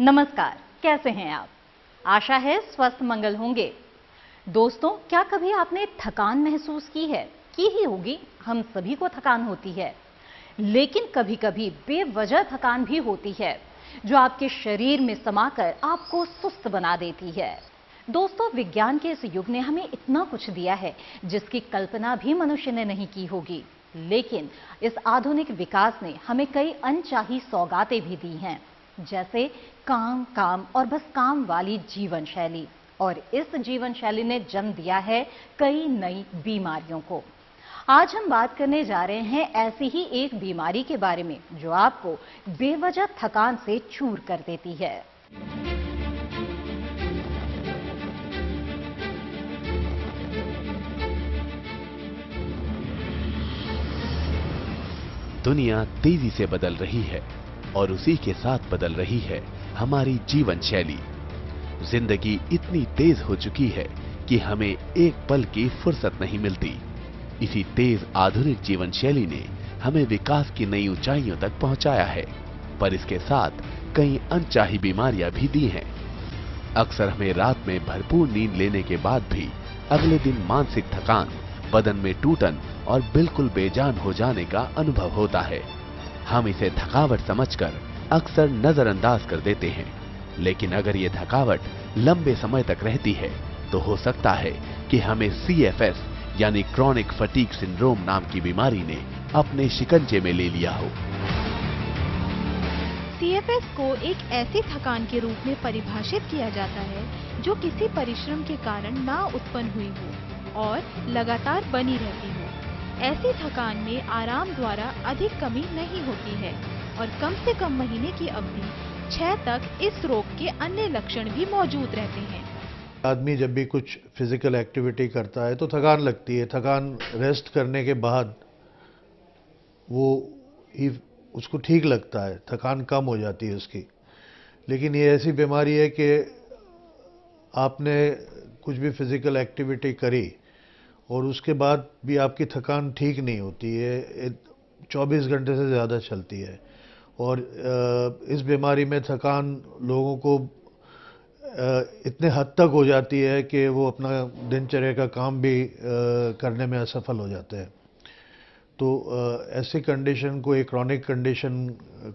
नमस्कार, कैसे हैं आप? आशा है स्वस्थ मंगल होंगे। दोस्तों, क्या कभी आपने थकान महसूस की है? की ही होगी, हम सभी को थकान होती है। लेकिन कभी-कभी बेवजह थकान भी होती है, जो आपके शरीर में समाकर आपको सुस्त बना देती है। दोस्तों, विज्ञान के इस युग ने हमें इतना कुछ दिया है, जिसकी कल्पना भी मनुष्य ने नहीं की होगी। लेकिन इस आधुनिक विकास ने हमें कई अनचाही सौगातें भी दी हैं, जैसे काम काम और बस काम वाली जीवन शैली। और इस जीवन शैली ने जन्म दिया है कई नई बीमारियों को। आज हम बात करने जा रहे हैं ऐसी ही एक बीमारी के बारे में, जो आपको बेवजह थकान से चूर कर देती है। दुनिया तेजी से बदल रही है और उसी के साथ बदल रही है हमारी जीवन शैली। जिंदगी इतनी तेज हो चुकी है कि हमें एक पल की फुर्सत नहीं मिलती। इसी तेज आधुनिक जीवन शैली ने हमें विकास की नई ऊंचाइयों तक पहुंचाया है, पर इसके साथ कई अनचाही बीमारियां भी दी हैं। अक्सर हमें रात में भरपूर नींद लेने के बाद भी अगले दिन मानसिक थकान, बदन में टूटन और बिल्कुल बेजान हो जाने का अनुभव होता है। हम इसे थकावट समझकर अक्सर नजरअंदाज कर देते हैं, लेकिन अगर ये थकावट लंबे समय तक रहती है तो हो सकता है कि हमें CFS यानी क्रॉनिक फटीग सिंड्रोम नाम की बीमारी ने अपने शिकंजे में ले लिया हो। CFS को एक ऐसी थकान के रूप में परिभाषित किया जाता है जो किसी परिश्रम के कारण ना उत्पन्न हुई हो और लगातार बनी रहती हो। ऐसी थकान में आराम द्वारा अधिक कमी नहीं होती है और कम से कम महीने की अवधि 6 तक इस रोग के अन्य लक्षण भी मौजूद रहते हैं। आदमी जब भी कुछ फिजिकल एक्टिविटी करता है तो थकान लगती है। थकान रेस्ट करने के बाद उसको ठीक लगता है, थकान कम हो जाती है उसकी। लेकिन ये ऐसी बीमारी है कि आपने कुछ भी फिजिकल एक्टिविटी करी और उसके बाद भी आपकी थकान ठीक नहीं होती है, 24 घंटे से ज़्यादा चलती है। और इस बीमारी में थकान लोगों को इतने हद तक हो जाती है कि वो अपना दिनचर्या का काम भी करने में असफल हो जाते हैं। तो ऐसी कंडीशन को, एक क्रॉनिक कंडीशन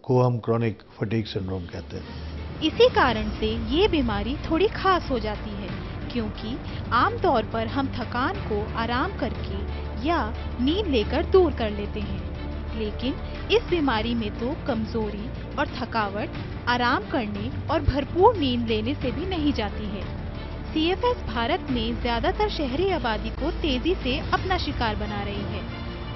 को हम क्रॉनिक फटीग सिंड्रोम कहते हैं। इसी कारण से ये बीमारी थोड़ी खास हो जाती है, क्योंकि आमतौर पर हम थकान को आराम करके या नींद लेकर दूर कर लेते हैं। लेकिन इस बीमारी में तो कमजोरी और थकावट आराम करने और भरपूर नींद लेने से भी नहीं जाती है। CFS भारत में ज्यादातर शहरी आबादी को तेजी से अपना शिकार बना रही है।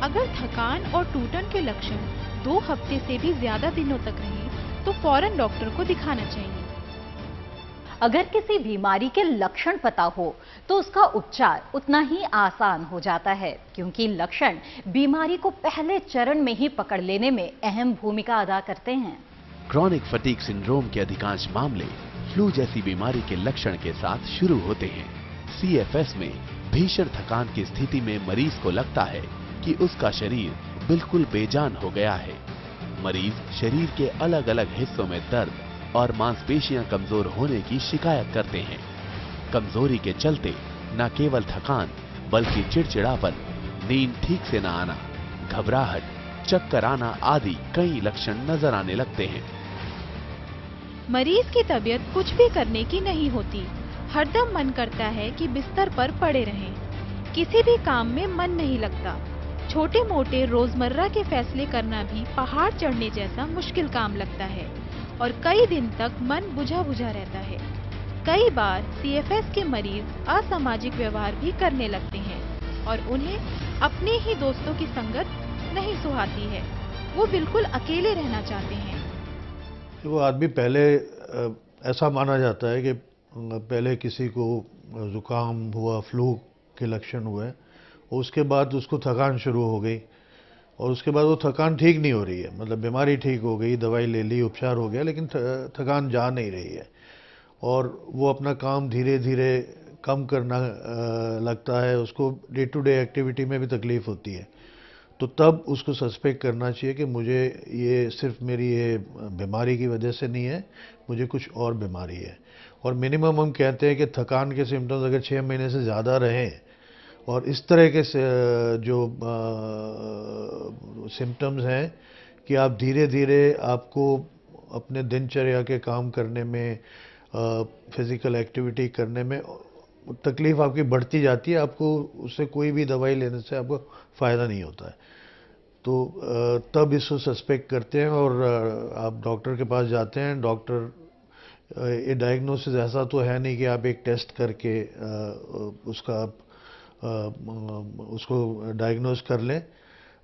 अगर थकान और टूटन के लक्षण 2 हफ्ते से भी ज्यादा दिनों तक रहें तो फौरन डॉक्टर को दिखाना चाहिए। अगर किसी बीमारी के लक्षण पता हो तो उसका उपचार उतना ही आसान हो जाता है, क्योंकि लक्षण बीमारी को पहले चरण में ही पकड़ लेने में अहम भूमिका अदा करते हैं। क्रॉनिक फटीग सिंड्रोम के अधिकांश मामले फ्लू जैसी बीमारी के लक्षण के साथ शुरू होते हैं। CFS में भीषण थकान की स्थिति में मरीज को लगता है कि उसका शरीर बिल्कुल बेजान हो गया है। मरीज शरीर के अलग अलग हिस्सों में दर्द और मांसपेशियां कमजोर होने की शिकायत करते हैं। कमजोरी के चलते न केवल थकान बल्कि चिड़चिड़ापन, नींद ठीक से न आना, घबराहट, चक्कर आना आदि कई लक्षण नजर आने लगते हैं। मरीज की तबीयत कुछ भी करने की नहीं होती। हरदम मन करता है कि बिस्तर पर पड़े रहें। किसी भी काम में मन नहीं लगता। छोटे मोटे रोजमर्रा के फैसले करना भी पहाड़ चढ़ने जैसा मुश्किल काम लगता है और कई दिन तक मन बुझा बुझा रहता है। कई बार CFS के मरीज असामाजिक व्यवहार भी करने लगते हैं और उन्हें अपने ही दोस्तों की संगत नहीं सुहाती है। वो बिल्कुल अकेले रहना चाहते हैं। वो आदमी पहले ऐसा माना जाता है कि पहले किसी को जुकाम हुआ, फ्लू के लक्षण हुए, उसके बाद उसको थकान शुरू हो गई और उसके बाद वो थकान ठीक नहीं हो रही है। मतलब बीमारी ठीक हो गई, दवाई ले ली, उपचार हो गया, लेकिन थकान जा नहीं रही है और वो अपना काम धीरे धीरे कम करना लगता है। उसको डे टू डे एक्टिविटी में भी तकलीफ होती है। तो तब उसको सस्पेक्ट करना चाहिए कि मुझे ये सिर्फ मेरी ये बीमारी की वजह से नहीं है, मुझे कुछ और बीमारी है। और मिनिमम हम कहते हैं कि थकान के सिम्टम्स अगर 6 महीने से ज़्यादा रहें और इस तरह के जो सिम्टम्स हैं कि आप धीरे धीरे आपको अपने दिनचर्या के काम करने में, फिजिकल एक्टिविटी करने में तकलीफ आपकी बढ़ती जाती है, आपको उससे कोई भी दवाई लेने से आपको फ़ायदा नहीं होता है। तो तब इसको सस्पेक्ट करते हैं और आप डॉक्टर के पास जाते हैं। डॉक्टर ये डायग्नोसिस ऐसा तो है नहीं कि आप एक टेस्ट करके उसका उसको डायग्नोस कर लें।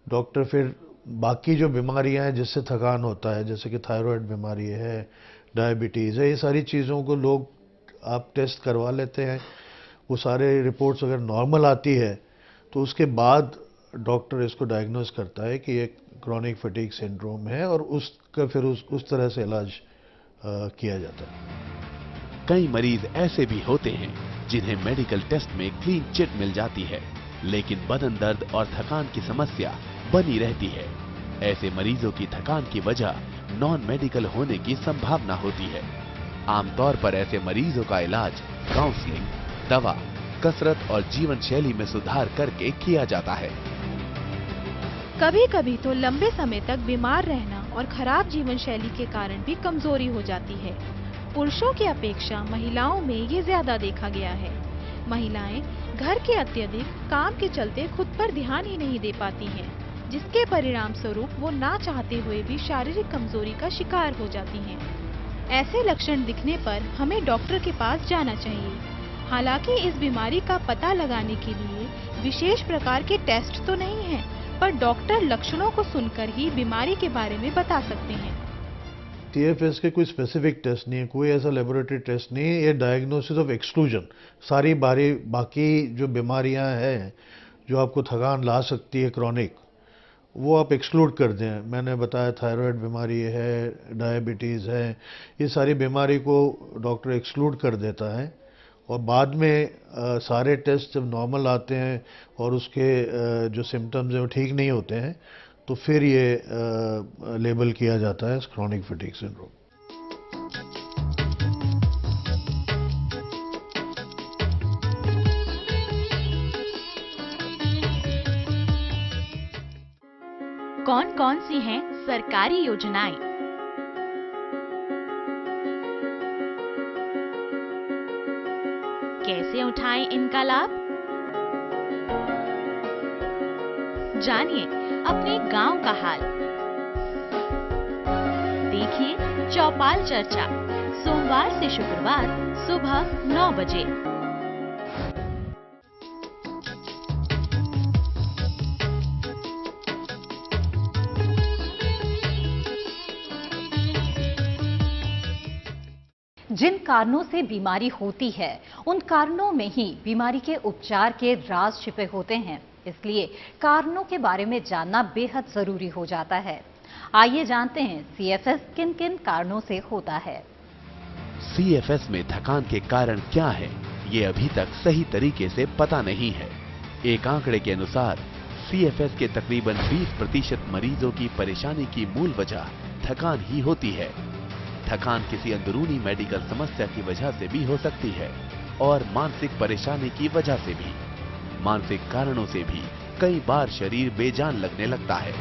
डॉक्टर फिर बाकी जो बीमारियां हैं जिससे थकान होता है, जैसे कि थायराइड बीमारी है, डायबिटीज़ है, ये सारी चीज़ों को लोग आप टेस्ट करवा लेते हैं। वो सारे रिपोर्ट्स अगर नॉर्मल आती है तो उसके बाद डॉक्टर इसको डायग्नोस करता है कि ये क्रॉनिक फटीग सिंड्रोम है और उसका फिर उस तरह से इलाज किया जाता है। कई मरीज ऐसे भी होते हैं जिन्हें मेडिकल टेस्ट में क्लीन चिट मिल जाती है, लेकिन बदन दर्द और थकान की समस्या बनी रहती है। ऐसे मरीजों की थकान की वजह नॉन मेडिकल होने की संभावना होती है। आमतौर पर ऐसे मरीजों का इलाज काउंसलिंग, दवा, कसरत और जीवन शैली में सुधार करके किया जाता है। कभी कभी तो लंबे समय तक बीमार रहना और खराब जीवन शैली के कारण भी कमजोरी हो जाती है। पुरुषों की अपेक्षा महिलाओं में ये ज्यादा देखा गया है। महिलाएं घर के अत्यधिक काम के चलते खुद पर ध्यान ही नहीं दे पाती हैं, जिसके परिणाम स्वरूप वो ना चाहते हुए भी शारीरिक कमजोरी का शिकार हो जाती हैं। ऐसे लक्षण दिखने पर हमें डॉक्टर के पास जाना चाहिए। हालांकि इस बीमारी का पता लगाने के लिए विशेष प्रकार के टेस्ट तो नहीं हैं, पर डॉक्टर लक्षणों को सुनकर ही बीमारी के बारे में बता सकते हैं। TFS के कोई स्पेसिफिक टेस्ट नहीं है, कोई ऐसा लेबोरेटरी टेस्ट नहीं है। ये डायग्नोसिस ऑफ एक्सक्लूजन, सारी बाकी जो बीमारियां हैं जो आपको थकान ला सकती है क्रॉनिक, वो आप एक्सक्लूड कर दें। मैंने बताया थायराइड बीमारी है, डायबिटीज़ है, ये सारी बीमारी को डॉक्टर एक्सक्लूड कर देता है और बाद में सारे टेस्ट जब नॉर्मल आते हैं और उसके जो सिम्टम्स हैं वो ठीक नहीं होते हैं तो फिर ये लेबल किया जाता है क्रॉनिक फटीग सिंड्रोम। कौन कौन सी हैं सरकारी योजनाएं? कैसे उठाएं इनका लाभ? जानिए अपने गांव का हाल। देखिए चौपाल चर्चा, सोमवार से शुक्रवार सुबह 9 बजे। जिन कारणों से बीमारी होती है उन कारणों में ही बीमारी के उपचार के राज छिपे होते हैं, इसलिए कारणों के बारे में जानना बेहद जरूरी हो जाता है। आइए जानते हैं CFS किन किन कारणों से होता है। CFS में थकान के कारण क्या है, ये अभी तक सही तरीके से पता नहीं है। एक आंकड़े के अनुसार CFS के तकरीबन 20% मरीजों की परेशानी की मूल वजह थकान ही होती है। थकान किसी अंदरूनी मेडिकल समस्या की वजह से भी हो सकती है और मानसिक परेशानी की वजह से भी। मानसिक कारणों से भी कई बार शरीर बेजान लगने लगता है।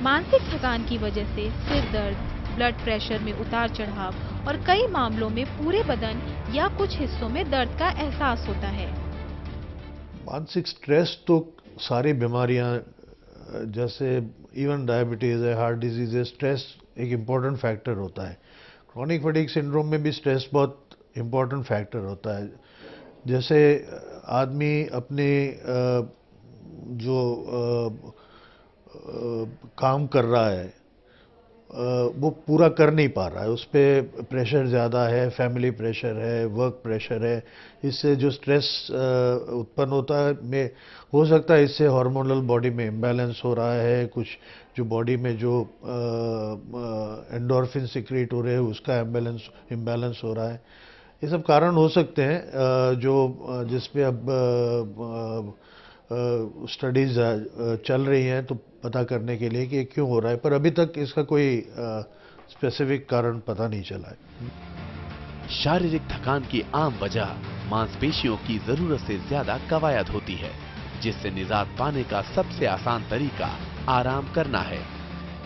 मानसिक थकान की वजह से सिर दर्द, ब्लड प्रेशर में उतार चढ़ाव और कई मामलों में पूरे बदन या कुछ हिस्सों में दर्द का एहसास होता है। मानसिक स्ट्रेस तो सारी बीमारियां जैसे इवन डायबिटीज है, हार्ट डिजीज है, स्ट्रेस एक इम्पॉर्टेंट फैक्टर होता है। क्रॉनिक फटीग सिंड्रोम में भी स्ट्रेस बहुत इम्पॉर्टेंट फैक्टर होता है। जैसे आदमी अपने जो काम कर रहा है वो पूरा कर नहीं पा रहा है, उस पर प्रेशर ज़्यादा है, फैमिली प्रेशर है, वर्क प्रेशर है, इससे जो स्ट्रेस उत्पन्न होता है में हो सकता है इससे हार्मोनल बॉडी में इम्बैलेंस हो रहा है, कुछ जो बॉडी में जो एंडोर्फिन सिक्रीट हो रहे हैं उसका इम्बैलेंस हो रहा है। ये सब कारण हो सकते हैं जो जिसपे अब स्टडीज़ चल रही हैं तो पता करने के लिए कि ये क्यों हो रहा है, पर अभी तक इसका कोई स्पेसिफिक कारण पता नहीं चला है। शारीरिक थकान की आम वजह मांसपेशियों की जरूरत से ज्यादा कवायद होती है, जिससे निजात पाने का सबसे आसान तरीका आराम करना है।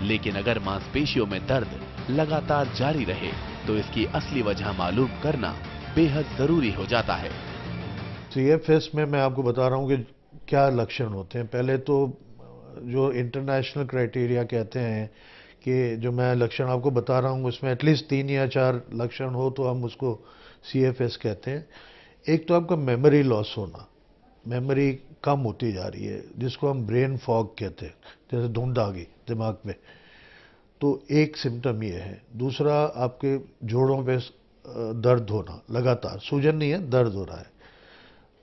लेकिन अगर मांसपेशियों में दर्द लगातार जारी रहे तो इसकी असली वजह मालूम करना बेहद जरूरी हो जाता है। CFS में मैं आपको बता रहा हूँ कि क्या लक्षण होते हैं। पहले तो जो इंटरनेशनल क्राइटेरिया कहते हैं कि जो मैं लक्षण आपको बता रहा हूँ उसमें एटलीस्ट 3 या 4 लक्षण हो तो हम उसको CFS कहते हैं। एक तो आपका मेमोरी लॉस होना, मेमोरी कम होती जा रही है, जिसको हम ब्रेन फॉग कहते हैं, जैसे धुंध आ गई दिमाग में, तो एक सिम्टम ये है। दूसरा, आपके जोड़ों पे दर्द होना लगातार, सूजन नहीं है, दर्द हो रहा है,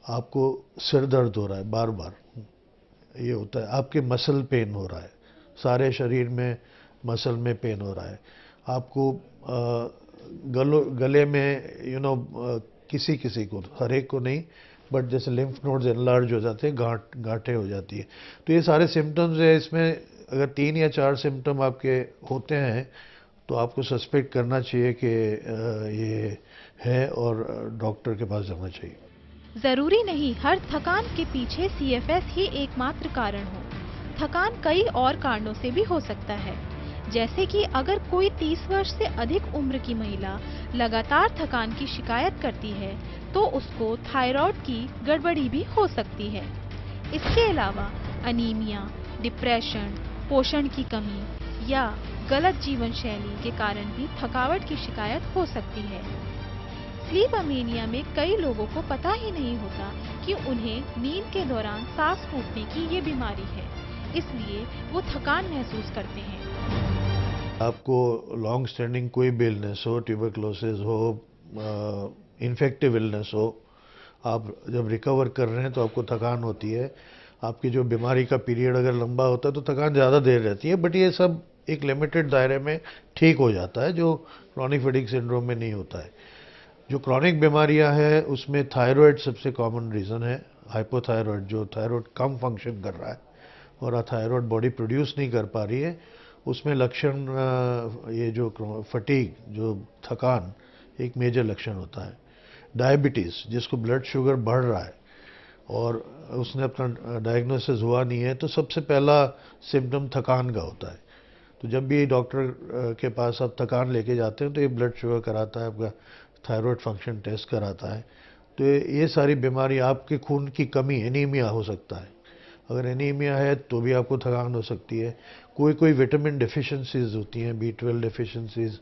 आपको सिर दर्द हो रहा है बार बार, ये होता है। आपके मसल पेन हो रहा है, सारे शरीर में मसल में पेन हो रहा है। आपको गले में किसी किसी को, हर एक को नहीं, बट जैसे लिम्फ नोड्स एनलार्ज हो जाते हैं, गांठें हो जाती है। तो ये सारे सिम्टम्स है। इसमें अगर 3 या 4 सिम्टम आपके होते हैं तो आपको सस्पेक्ट करना चाहिए कि ये है और डॉक्टर के पास जाना चाहिए। जरूरी नहीं हर थकान के पीछे CFS ही एकमात्र कारण हो। थकान कई और कारणों से भी हो सकता है, जैसे कि अगर कोई 30 वर्ष से अधिक उम्र की महिला लगातार थकान की शिकायत करती है तो उसको थायराइड की गड़बड़ी भी हो सकती है। इसके अलावा अनीमिया, डिप्रेशन, पोषण की कमी या गलत जीवन शैली के कारण भी थकावट की शिकायत हो सकती है। स्लीप अमेनिया में कई लोगों को पता ही नहीं होता कि उन्हें नींद के दौरान सांस फूलने की ये बीमारी है, इसलिए वो थकान महसूस करते हैं। आपको लॉन्ग स्टैंडिंग कोई भी इलनेस हो, ट्यूबरक्लोसिस हो, इन्फेक्टिव इलनेस हो, आप जब रिकवर कर रहे हैं तो आपको थकान होती है। आपकी जो बीमारी का पीरियड अगर लंबा होता है तो थकान ज़्यादा देर रहती है, बट ये सब एक लिमिटेड दायरे में ठीक हो जाता है, जो क्रॉनिक फटीग सिंड्रोम में नहीं होता है। जो क्रॉनिक बीमारियां हैं उसमें थायराइड सबसे कॉमन रीज़न है। हाइपोथायराइड, जो थायराइड कम फंक्शन कर रहा है और थायराइड बॉडी प्रोड्यूस नहीं कर पा रही है, उसमें लक्षण ये जो फटीग, जो थकान, एक मेजर लक्षण होता है। डायबिटीज़, जिसको ब्लड शुगर बढ़ रहा है और उसने अपना डायग्नोसिस हुआ नहीं है, तो सबसे पहला सिम्टम थकान का होता है। तो जब भी डॉक्टर के पास आप थकान लेके जाते हैं तो ये ब्लड शुगर कराता है, आपका थायराइड फंक्शन टेस्ट कराता है। तो ये सारी बीमारी, आपके खून की कमी, एनीमिया हो सकता है। अगर एनीमिया है तो भी आपको थकान हो सकती है। कोई विटामिन डेफिशिएंसीज होती हैं, B12 डेफिशिएंसीज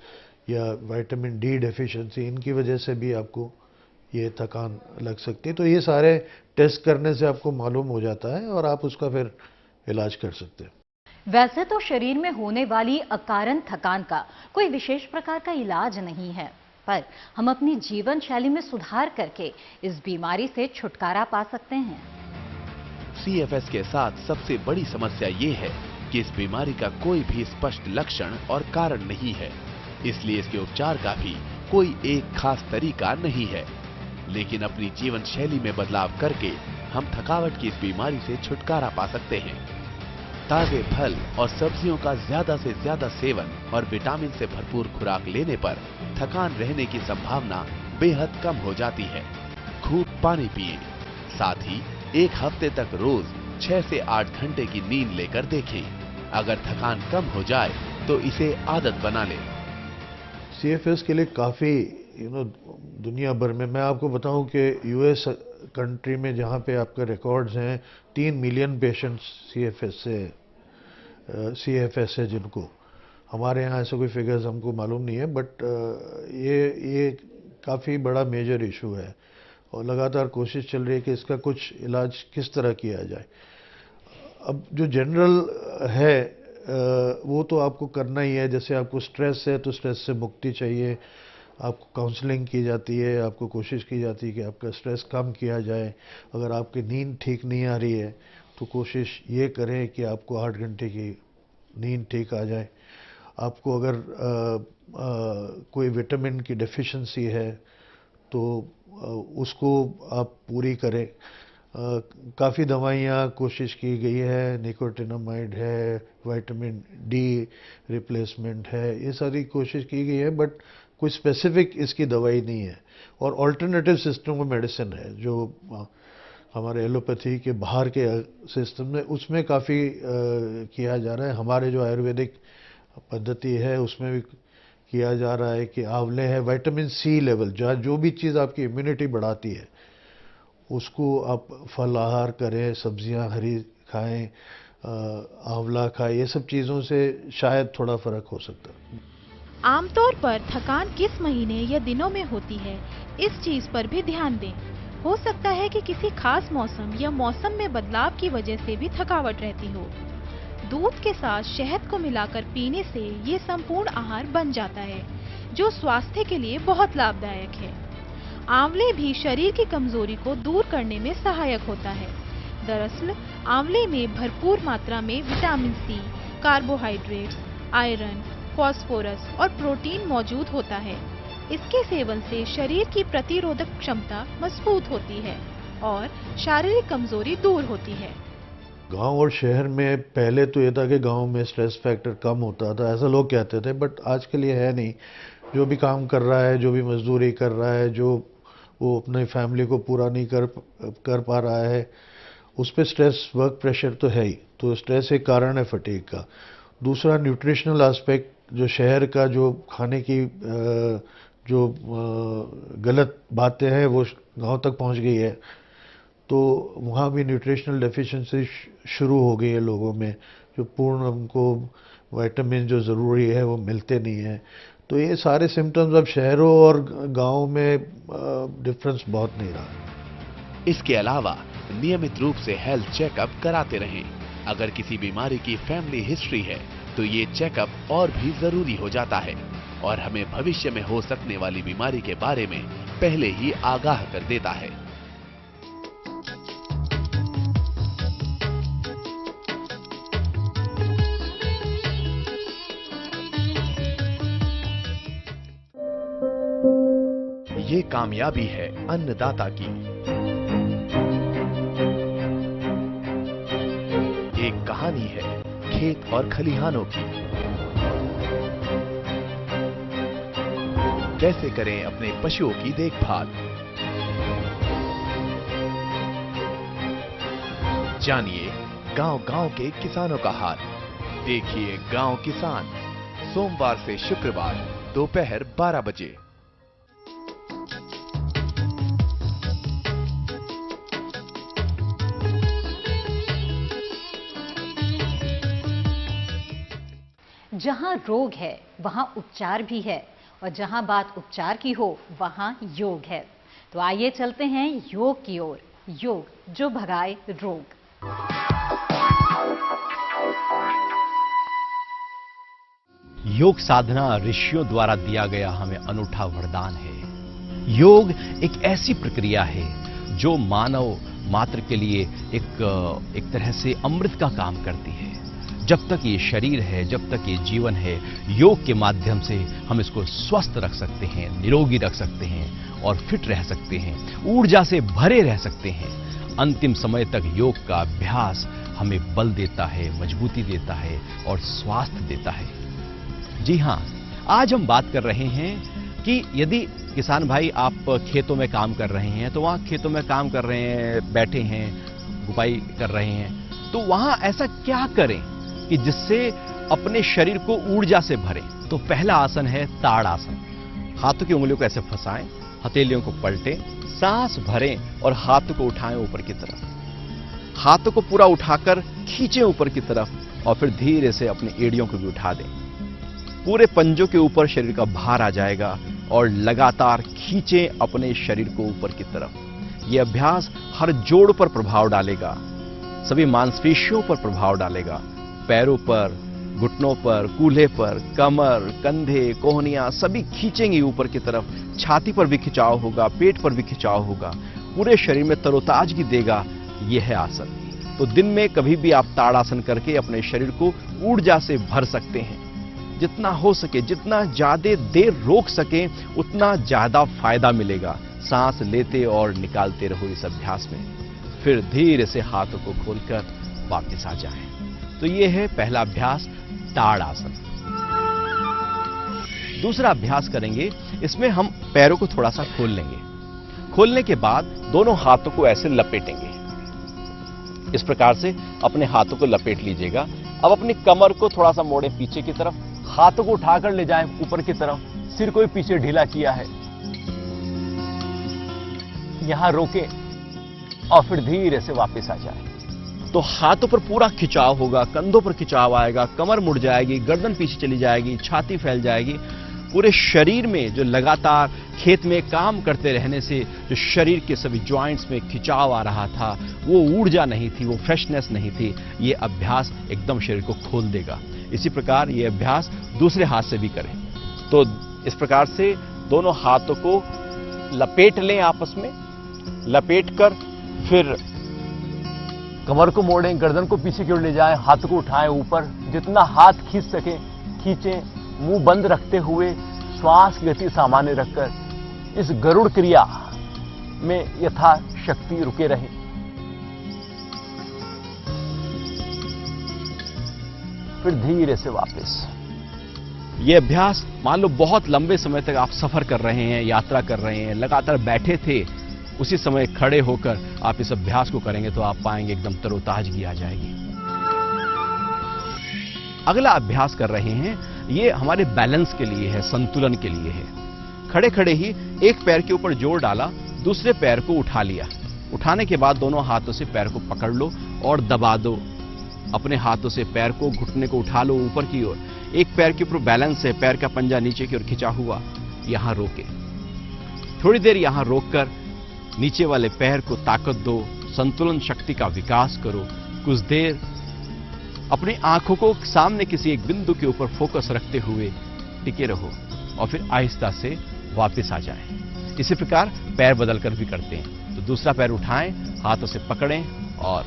या विटामिन D डेफिशिएंसी, इनकी वजह से भी आपको ये थकान लग सकती है। तो ये सारे टेस्ट करने से आपको मालूम हो जाता है और आप उसका फिर इलाज कर सकते हैं। वैसे तो शरीर में होने वाली अकारण थकान का कोई विशेष प्रकार का इलाज नहीं है, पर हम अपनी जीवन शैली में सुधार करके इस बीमारी से छुटकारा पा सकते हैं। CFS के साथ सबसे बड़ी समस्या ये है कि इस बीमारी का कोई भी स्पष्ट लक्षण और कारण नहीं है, इसलिए इसके उपचार का भी कोई एक खास तरीका नहीं है। लेकिन अपनी जीवन शैली में बदलाव करके हम थकावट की इस बीमारी से छुटकारा पा सकते हैं। ताजे फल और सब्जियों का ज्यादा से ज्यादा सेवन और विटामिन से भरपूर खुराक लेने पर थकान रहने की संभावना बेहद कम हो जाती है। खूब पानी पिएं, साथ ही एक हफ्ते तक रोज 6 से 8 घंटे की नींद लेकर देखें। अगर थकान कम हो जाए तो इसे आदत बना लें। CFS के लिए काफ़ी दुनिया भर में, मैं आपको बताऊं कि US कंट्री में जहां पे आपके रिकॉर्ड्स हैं 3 मिलियन पेशेंट्स CFS है जिनको। हमारे यहाँ ऐसे कोई फिगर्स हमको मालूम नहीं है, बट ये काफ़ी बड़ा मेजर इशू है और लगातार कोशिश चल रही है कि इसका कुछ इलाज किस तरह किया जाए। अब जो जनरल है वो तो आपको करना ही है। जैसे आपको स्ट्रेस है तो स्ट्रेस से मुक्ति चाहिए, आपको काउंसलिंग की जाती है, आपको कोशिश की जाती है कि आपका स्ट्रेस कम किया जाए। अगर आपकी नींद ठीक नहीं आ रही है तो कोशिश ये करें कि आपको 8 घंटे की नींद ठीक आ जाए। आपको अगर कोई विटामिन की डेफिशिएंसी है तो उसको आप पूरी करें। काफ़ी दवाइयाँ कोशिश की गई है, निकोटिनामाइड है, विटामिन डी रिप्लेसमेंट है, ये सारी कोशिश की गई है, बट कोई स्पेसिफिक इसकी दवाई नहीं है। और ऑल्टरनेटिव सिस्टम ऑफ मेडिसिन है जो हमारे एलोपैथी के बाहर के सिस्टम में, उसमें काफ़ी किया जा रहा है। हमारे जो आयुर्वेदिक पद्धति है उसमें भी किया जा रहा है कि आंवले है, विटामिन सी लेवल, जो भी चीज़ आपकी इम्यूनिटी बढ़ाती है उसको आप फल आहार करें, सब्जियां हरी खाएं, आंवला खाएं, ये सब चीज़ों से शायद थोड़ा फर्क हो सकता है। आमतौर पर थकान किस महीने या दिनों में होती है, इस चीज पर भी ध्यान दें। हो सकता है कि किसी खास मौसम या मौसम में बदलाव की वजह से भी थकावट रहती हो। दूध के साथ शहद को मिलाकर पीने से ये संपूर्ण आहार बन जाता है, जो स्वास्थ्य के लिए बहुत लाभदायक है। आंवले भी शरीर की कमजोरी को दूर करने में सहायक होता है। दरअसल आंवले में भरपूर मात्रा में vitamin C, carbohydrates, iron, phosphorus और प्रोटीन मौजूद होता है। इसके सेवन से शरीर की प्रतिरोधक क्षमता मजबूत होती है और शारीरिक कमजोरी दूर होती है। गांव और शहर में पहले तो ये था कि गांव में स्ट्रेस फैक्टर कम होता था, ऐसा लोग कहते थे, बट आजकल ये है नहीं। जो भी काम कर रहा है, जो भी मजदूरी कर रहा है, जो वो अपने फैमिली को पूरा नहीं कर पा रहा है, उस पर स्ट्रेस, वर्क प्रेशर तो है ही। तो स्ट्रेस एक कारण है फटीग का। दूसरा न्यूट्रिशनल एस्पेक्ट, जो शहर का जो खाने की जो गलत बातें हैं वो गांव तक पहुंच गई है, तो वहाँ भी न्यूट्रिशनल डेफिशिएंसी शुरू हो गई है लोगों में। जो पूर्ण उनको विटामिन जो ज़रूरी है वो मिलते नहीं है। तो ये सारे सिम्टम्स अब शहरों और गांव में डिफरेंस बहुत नहीं रहा। इसके अलावा नियमित रूप से हेल्थ चेकअप कराते रहें। अगर किसी बीमारी की फैमिली हिस्ट्री है तो ये चेकअप और भी जरूरी हो जाता है और हमें भविष्य में हो सकने वाली बीमारी के बारे में पहले ही आगाह कर देता है। ये कामयाबी है अन्नदाता की। एक कहानी है खेत और खलिहानों की। कैसे करें अपने पशुओं की देखभाल, जानिए गांव-गांव के किसानों का हाल। देखिए गांव किसान, सोमवार से शुक्रवार दोपहर 12 बजे। जहां रोग है वहां उपचार भी है और जहां बात उपचार की हो वहां योग है। तो आइए चलते हैं योग की ओर। योग जो भगाए रोग। योग साधना ऋषियों द्वारा दिया गया हमें अनूठा वरदान है। योग एक ऐसी प्रक्रिया है जो मानव मात्र के लिए एक तरह से अमृत का काम करती है। जब तक ये शरीर है, जब तक ये जीवन है, योग के माध्यम से हम इसको स्वस्थ रख सकते हैं, निरोगी रख सकते हैं और फिट रह सकते हैं, ऊर्जा से भरे रह सकते हैं। अंतिम समय तक योग का अभ्यास हमें बल देता है, मजबूती देता है और स्वास्थ्य देता है। जी हाँ, आज हम बात कर रहे हैं कि यदि किसान भाई आप खेतों में काम कर रहे हैं, तो वहां खेतों में काम कर रहे हैं, बैठे हैं, बुवाई कर रहे हैं, तो वहां ऐसा क्या करें कि जिससे अपने शरीर को ऊर्जा से भरें। तो पहला आसन है ताड़ आसन। हाथों की उंगलियों को ऐसे फंसाएं, हथेलियों को पलटें, सांस भरें और हाथों को उठाएं ऊपर की तरफ। हाथों को पूरा उठाकर खींचें ऊपर की तरफ और फिर धीरे से अपनी एड़ियों को भी उठा दें। पूरे पंजों के ऊपर शरीर का भार आ जाएगा और लगातार खींचें अपने शरीर को ऊपर की तरफ। यह अभ्यास हर जोड़ पर प्रभाव डालेगा, सभी मांसपेशियों पर प्रभाव डालेगा, पैरों पर, घुटनों पर, कूल्हे पर, कमर, कंधे, कोहनियां सभी खींचेंगे ऊपर की तरफ। छाती पर भी खिंचाव होगा, पेट पर भी खिंचाव होगा, पूरे शरीर में तरोताजगी देगा। यह है आसन। तो दिन में कभी भी आप ताड़ासन करके अपने शरीर को ऊर्जा से भर सकते हैं। जितना हो सके, जितना ज्यादा देर रोक सके, उतना ज्यादा फायदा मिलेगा। सांस लेते और निकालते रहो इस अभ्यास में। फिर धीरे से हाथों को खोलकर वापस आ जाएं। तो ये है पहला अभ्यास, ताड़ आसन। दूसरा अभ्यास करेंगे, इसमें हम पैरों को थोड़ा सा खोल लेंगे। खोलने के बाद दोनों हाथों को ऐसे लपेटेंगे। इस प्रकार से अपने हाथों को लपेट लीजिएगा। अब अपनी कमर को थोड़ा सा मोड़े पीछे की तरफ, हाथों को उठाकर ले जाएं ऊपर की तरफ, सिर को भी पीछे ढीला किया है, यहां रोकें और फिर धीरे से वापस आ जाएं। तो हाथों पर पूरा खिंचाव होगा, कंधों पर खिंचाव आएगा, कमर मुड़ जाएगी, गर्दन पीछे चली जाएगी, छाती फैल जाएगी। पूरे शरीर में जो लगातार खेत में काम करते रहने से जो शरीर के सभी जॉइंट्स में खिंचाव आ रहा था, वो ऊर्जा नहीं थी, वो फ्रेशनेस नहीं थी, ये अभ्यास एकदम शरीर को खोल देगा। इसी प्रकार ये अभ्यास दूसरे हाथ से भी करें। तो इस प्रकार से दोनों हाथों को लपेट लें, आपस में लपेटकर फिर कमर को मोड़ें, गर्दन को पीछे की ओर ले जाएं, हाथ को उठाएं ऊपर, जितना हाथ खींच सकें खींचें, मुंह बंद रखते हुए श्वास की गति सामान्य रखकर इस गरुड़ क्रिया में यथाशक्ति रुके रहें। फिर धीरे से वापस। यह अभ्यास मान लो बहुत लंबे समय तक आप सफर कर रहे हैं, यात्रा कर रहे हैं, लगातार बैठे थे, उसी समय खड़े होकर आप इस अभ्यास को करेंगे तो आप पाएंगे एकदम तरोताजगी आ जाएगी। अगला अभ्यास कर रहे हैं, ये हमारे बैलेंस के लिए है, संतुलन के लिए है। खड़े खड़े ही एक पैर के ऊपर जोर डाला, दूसरे पैर को उठा लिया। उठाने के बाद दोनों हाथों से पैर को पकड़ लो और दबा दो। अपने हाथों से पैर को, घुटने को उठा लो ऊपर की ओर। एक पैर के ऊपर बैलेंस है, पैर का पंजा नीचे की ओर खिंचा हुआ, यहां रोके। थोड़ी देर यहां रोककर नीचे वाले पैर को ताकत दो, संतुलन शक्ति का विकास करो। कुछ देर अपनी आंखों को सामने किसी एक बिंदु के ऊपर फोकस रखते हुए टिके रहो और फिर आहिस्ता से वापस आ जाएं। इसी प्रकार पैर बदलकर भी करते हैं। तो दूसरा पैर उठाएं, हाथों से पकड़ें और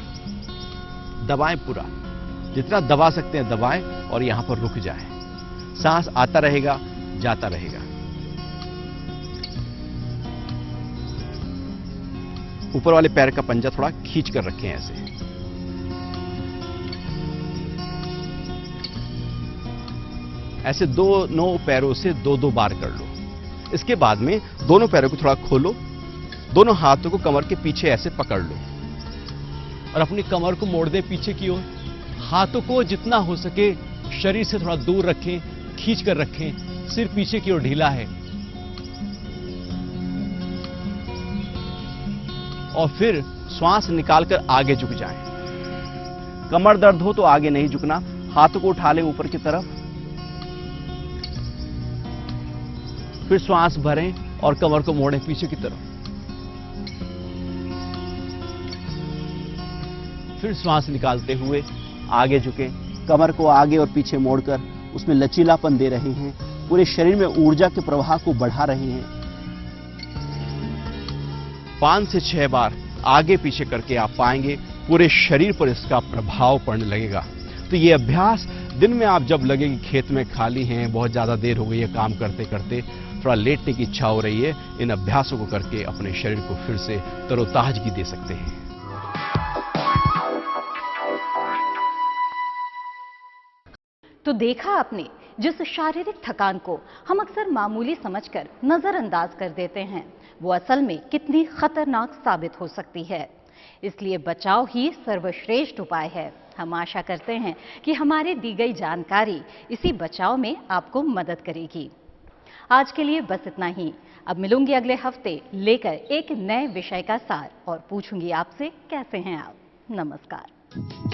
दबाएं पूरा, जितना दबा सकते हैं दबाएं और यहां पर रुक जाएं। सांस आता रहेगा, जाता रहेगा। ऊपर वाले पैर का पंजा थोड़ा खींच कर रखें ऐसे। ऐसे दोनों पैरों से दो दो बार कर लो। इसके बाद में दोनों पैरों को थोड़ा खोलो, दोनों हाथों को कमर के पीछे ऐसे पकड़ लो और अपनी कमर को मोड़ दें पीछे की ओर। हाथों को जितना हो सके शरीर से थोड़ा दूर रखें, खींच कर रखें, सिर पीछे की ओर ढीला है। और फिर श्वास निकालकर आगे झुक जाएं। कमर दर्द हो तो आगे नहीं झुकना, हाथों को उठा लें ऊपर की तरफ। फिर श्वास भरें और कमर को मोड़ें पीछे की तरफ। फिर श्वास निकालते हुए आगे झुकें, कमर को आगे और पीछे मोड़कर उसमें लचीलापन दे रहे हैं, पूरे शरीर में ऊर्जा के प्रवाह को बढ़ा रहे हैं। 5 से 6 बार आगे पीछे करके आप पाएंगे पूरे शरीर पर इसका प्रभाव पड़ने लगेगा। तो ये अभ्यास दिन में आप जब लगे कि खेत में खाली हैं, बहुत ज्यादा देर हो गई है काम करते करते, थोड़ा लेटने की इच्छा हो रही है, इन अभ्यासों को करके अपने शरीर को फिर से तरोताजगी दे सकते हैं। तो देखा आपने, जिस शारीरिक थकान को हम अक्सर मामूली समझकर नजरअंदाज कर देते हैं, वो असल में कितनी खतरनाक साबित हो सकती है। इसलिए बचाव ही सर्वश्रेष्ठ उपाय है। हम आशा करते हैं कि हमारी दी गई जानकारी इसी बचाव में आपको मदद करेगी। आज के लिए बस इतना ही। अब मिलूंगी अगले हफ्ते लेकर एक नए विषय का सार और पूछूंगी आपसे कैसे हैं आप। नमस्कार।